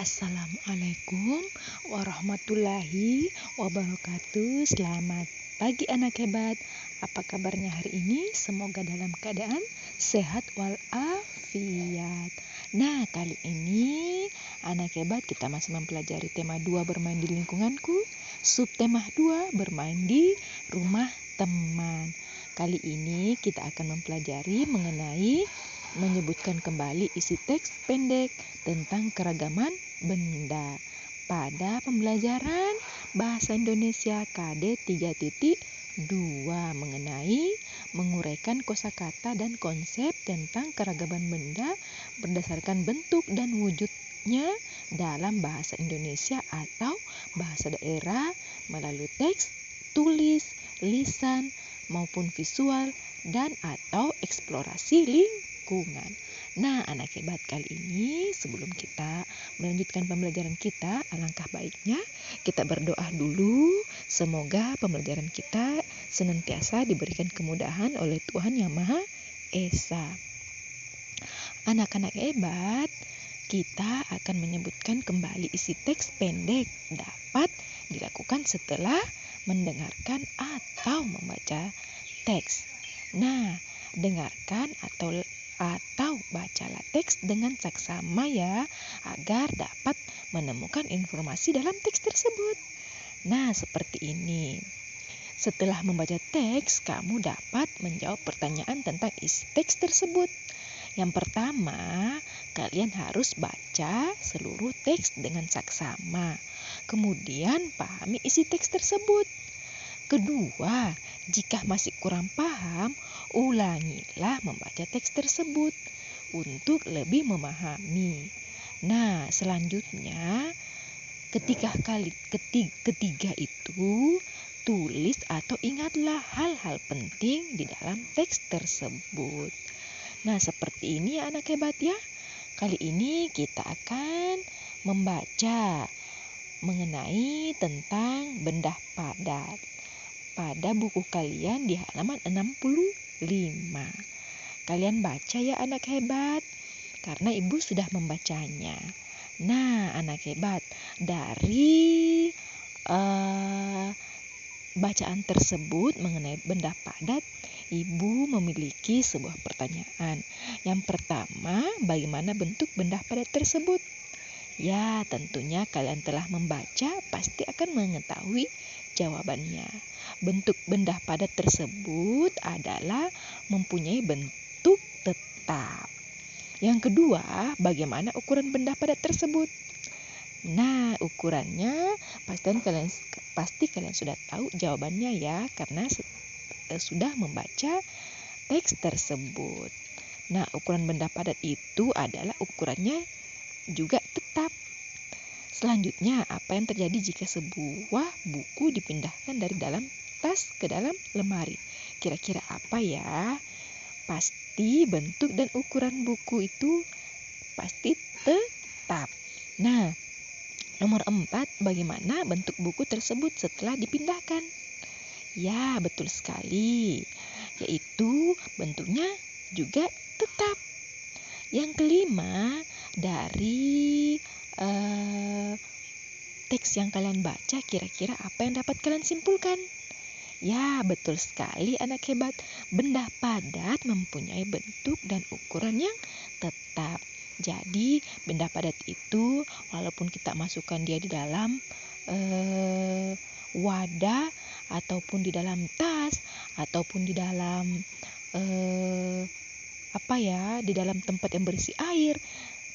Assalamualaikum warahmatullahi wabarakatuh. Selamat pagi anak hebat. Apa kabarnya hari ini? Semoga dalam keadaan sehat walafiat. Nah, kali ini anak hebat kita masih mempelajari tema 2 bermain di lingkunganku. Subtema 2 bermain di rumah teman. Kali ini kita akan mempelajari mengenai menyebutkan kembali isi teks pendek tentang keragaman benda pada pembelajaran Bahasa Indonesia KD 3.2 mengenai menguraikan kosakata dan konsep tentang keragaman benda berdasarkan bentuk dan wujudnya dalam bahasa Indonesia atau bahasa daerah melalui teks, tulis, lisan maupun visual dan atau eksplorasi lingkungan. Nah, anak hebat, kali ini sebelum kita melanjutkan pembelajaran kita, alangkah baiknya kita berdoa dulu. Semoga pembelajaran kita senantiasa diberikan kemudahan oleh Tuhan Yang Maha Esa. Anak-anak hebat, kita akan menyebutkan kembali isi teks pendek dapat dilakukan setelah mendengarkan atau membaca teks. Nah, dengarkan atau bacalah teks dengan saksama ya, agar dapat menemukan informasi dalam teks tersebut. Nah, seperti ini. Setelah membaca teks, kamu dapat menjawab pertanyaan tentang isi teks tersebut. Yang pertama, kalian harus baca seluruh teks dengan saksama. Kemudian pahami isi teks tersebut. Kedua, jika masih kurang paham, ulangilah membaca teks tersebut untuk lebih memahami. Nah, selanjutnya, ketiga itu, tulis atau ingatlah hal-hal penting di dalam teks tersebut. Nah, seperti ini ya anak hebat ya. Kali ini kita akan membaca mengenai tentang benda padat pada buku kalian di halaman 65. Kalian baca ya anak hebat, karena ibu sudah membacanya. Nah, anak hebat, dari bacaan tersebut mengenai benda padat, ibu memiliki sebuah pertanyaan. Yang pertama, bagaimana bentuk benda padat tersebut? Ya, tentunya kalian telah membaca, pasti akan mengetahui jawabannya. Bentuk benda padat tersebut adalah mempunyai bentuk tetap. Yang kedua, bagaimana ukuran benda padat tersebut? Nah, ukurannya pasti kalian sudah tahu jawabannya ya, karena sudah membaca teks tersebut. Nah, ukuran benda padat itu adalah ukurannya juga tetap. Selanjutnya, apa yang terjadi jika sebuah buku dipindahkan dari dalam tas ke dalam lemari? Kira-kira apa ya? Pasti bentuk dan ukuran buku itu pasti tetap. Nah, nomor 4, bagaimana bentuk buku tersebut setelah dipindahkan? Ya, betul sekali. Yaitu bentuknya juga tetap. Yang kelima, dari teks yang kalian baca, kira-kira apa yang dapat kalian simpulkan? Ya, betul sekali anak hebat. Benda padat mempunyai bentuk dan ukuran yang tetap. Jadi, benda padat itu walaupun kita masukkan dia di dalam wadah, ataupun di dalam tas, ataupun di dalam di dalam tempat yang berisi air,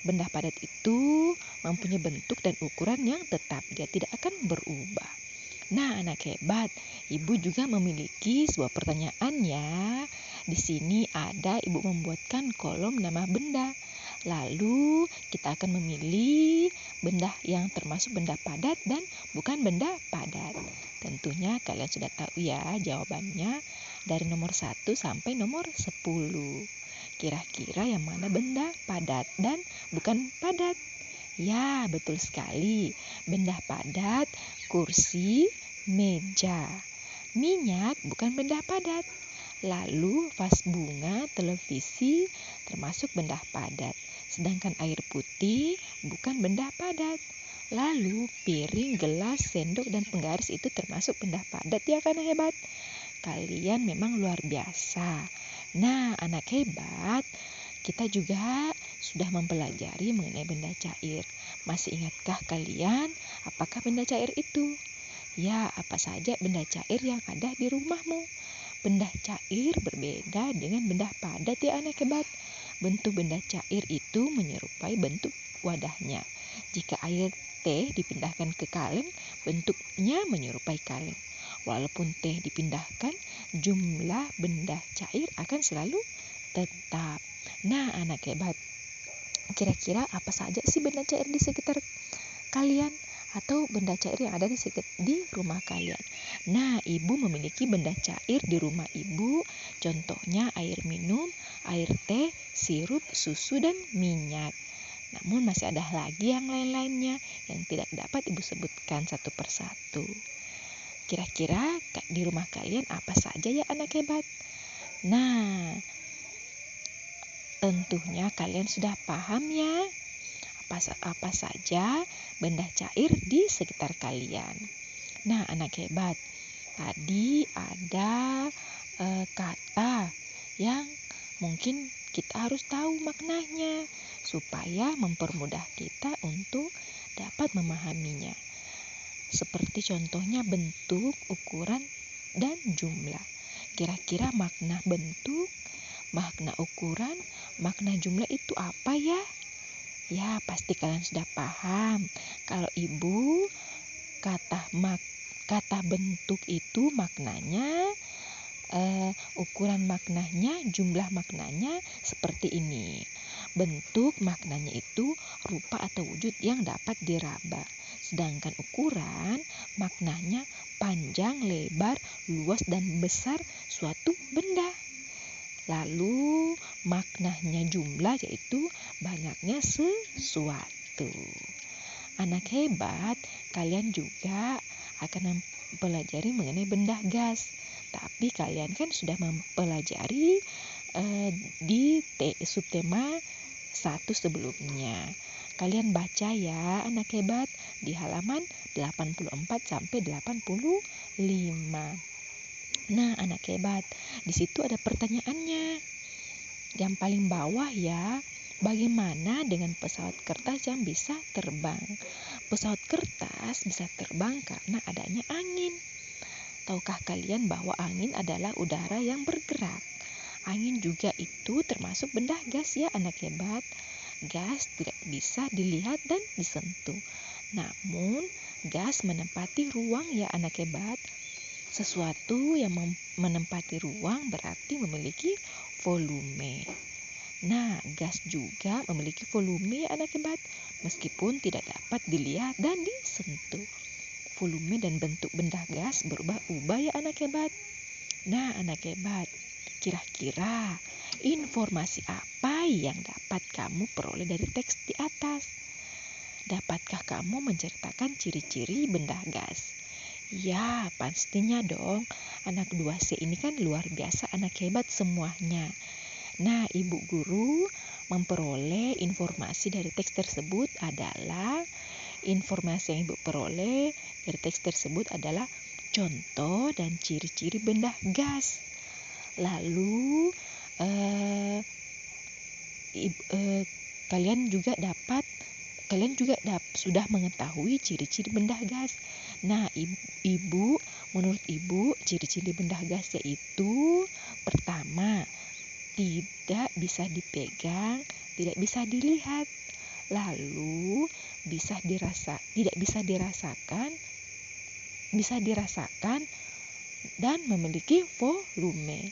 benda padat itu mempunyai bentuk dan ukuran yang tetap. Dia tidak akan berubah. Nah, anak hebat, ibu juga memiliki sebuah pertanyaan ya. Di sini ada ibu membuatkan kolom nama benda. Lalu kita akan memilih benda yang termasuk benda padat dan bukan benda padat. Tentunya kalian sudah tahu ya jawabannya dari nomor 1 sampai nomor 10. Kira-kira yang mana benda padat dan bukan padat? Ya, betul sekali. Benda padat, kursi, meja. Minyak bukan benda padat. Lalu vas bunga, televisi termasuk benda padat. sedangkan air putih bukan benda padat. Lalu piring, gelas, sendok, dan penggaris itu termasuk benda padat ya kan hebat? Kalian memang luar biasa. Nah, anak hebat, kita juga sudah mempelajari mengenai benda cair. Masih ingatkah kalian apakah benda cair itu? Ya, apa saja benda cair yang ada di rumahmu? Benda cair berbeda dengan benda padat ya anak hebat. Bentuk benda cair itu menyerupai bentuk wadahnya. Jika air teh dipindahkan ke kaleng, bentuknya menyerupai kaleng. Walaupun teh dipindahkan, jumlah benda cair akan selalu tetap. Nah, anak hebat, kira-kira apa saja sih benda cair di sekitar kalian? Atau benda cair yang ada di rumah kalian. Nah, ibu memiliki benda cair di rumah ibu. Contohnya air minum, air teh, sirup, susu, dan minyak. Namun masih ada lagi yang lain-lainnya yang tidak dapat ibu sebutkan satu persatu. Kira-kira di rumah kalian apa saja ya anak hebat? Nah, tentunya kalian sudah paham ya apa saja benda cair di sekitar kalian. Nah, anak hebat, tadi ada kata yang mungkin kita harus tahu maknanya supaya mempermudah kita untuk dapat memahaminya. Seperti contohnya bentuk, ukuran, dan jumlah. Kira-kira makna bentuk, makna ukuran, makna jumlah itu apa ya? Ya, pasti kalian sudah paham. Kalau ibu, kata bentuk itu maknanya, ukuran maknanya, jumlah maknanya seperti ini. Bentuk maknanya itu rupa atau wujud yang dapat diraba. Sedangkan ukuran maknanya panjang, lebar, luas, dan besar suatu benda. Lalu maknanya jumlah yaitu banyaknya sesuatu. Anak hebat, kalian juga akan mempelajari mengenai benda gas. Tapi kalian kan sudah mempelajari di subtema 1 sebelumnya. Kalian baca ya anak hebat di halaman 84 sampai 85. Nah, anak hebat, di situ ada pertanyaannya. Yang paling bawah ya, bagaimana dengan pesawat kertas yang bisa terbang? Pesawat kertas bisa terbang karena adanya angin. Tahukah kalian bahwa angin adalah udara yang bergerak? Angin juga itu termasuk benda gas ya anak hebat. Gas tidak bisa dilihat dan disentuh. Namun, gas menempati ruang ya anak hebat. Sesuatu yang menempati ruang berarti memiliki volume. Nah, gas juga memiliki volume ya anak hebat, meskipun tidak dapat dilihat dan disentuh. Volume dan bentuk benda gas berubah-ubah ya anak hebat. Nah, anak hebat, kira-kira informasi apa yang dapat kamu peroleh dari teks di atas? Dapatkah kamu menceritakan ciri-ciri benda gas? Ya, pastinya dong. Anak 2C ini kan luar biasa, anak hebat semuanya. Nah, ibu guru memperoleh informasi dari teks tersebut adalah contoh dan ciri-ciri benda gas. Lalu kalian juga sudah mengetahui ciri-ciri benda gas. Nah, menurut ibu, ciri-ciri benda gas yaitu pertama, tidak bisa dipegang, tidak bisa dilihat. Lalu tidak bisa dirasakan dan memiliki volume.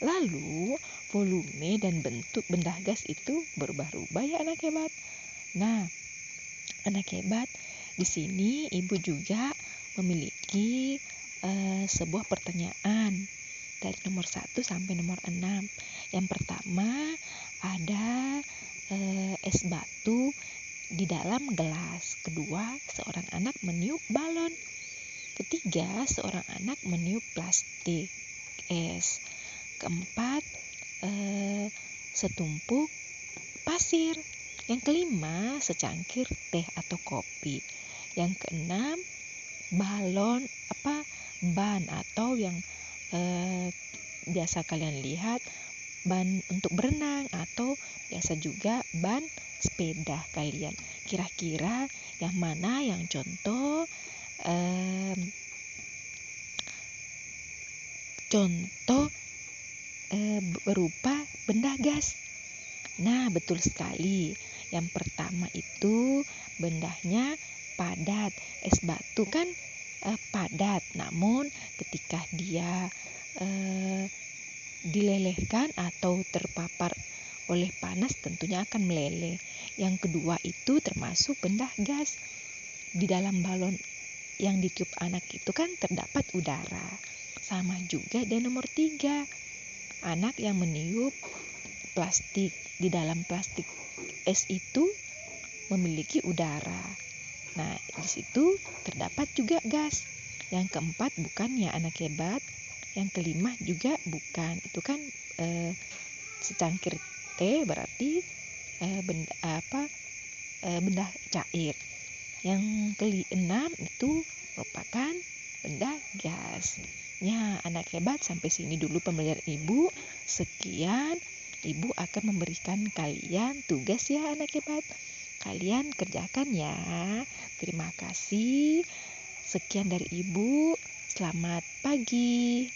Lalu volume dan bentuk benda gas itu berubah-ubah ya anak hebat. Nah, anak hebat, di sini ibu juga memiliki sebuah pertanyaan dari nomor 1 sampai nomor 6. Yang pertama, ada es batu di dalam gelas. Kedua, seorang anak meniup balon. Ketiga, seorang anak meniup plastik es. Keempat, setumpuk pasir. Yang kelima, secangkir teh atau kopi. Yang keenam, ban atau yang biasa kalian lihat, ban untuk berenang atau biasa juga ban sepeda kalian. Kira-kira yang mana yang contoh berupa benda gas? Nah, betul sekali. Yang pertama itu bendanya padat. Es batu kan padat, namun ketika dia dilelehkan atau terpapar oleh panas tentunya akan meleleh. Yang kedua itu termasuk benda gas. Di dalam balon yang ditiup anak itu kan terdapat udara. Sama juga dan nomor 3, anak yang meniup plastik. Di dalam plastik es itu memiliki udara. Nah, di situ terdapat juga gas. Yang keempat bukan ya anak hebat. Yang kelima juga bukan. Itu kan secangkir teh berarti benda cair. Yang keenam itu merupakan benda gas. Ya, anak hebat, sampai sini dulu pembelajaran Ibu. Sekian, Ibu akan memberikan kalian tugas ya anak hebat. Kalian kerjakan ya. Terima kasih. Sekian dari Ibu. Selamat pagi.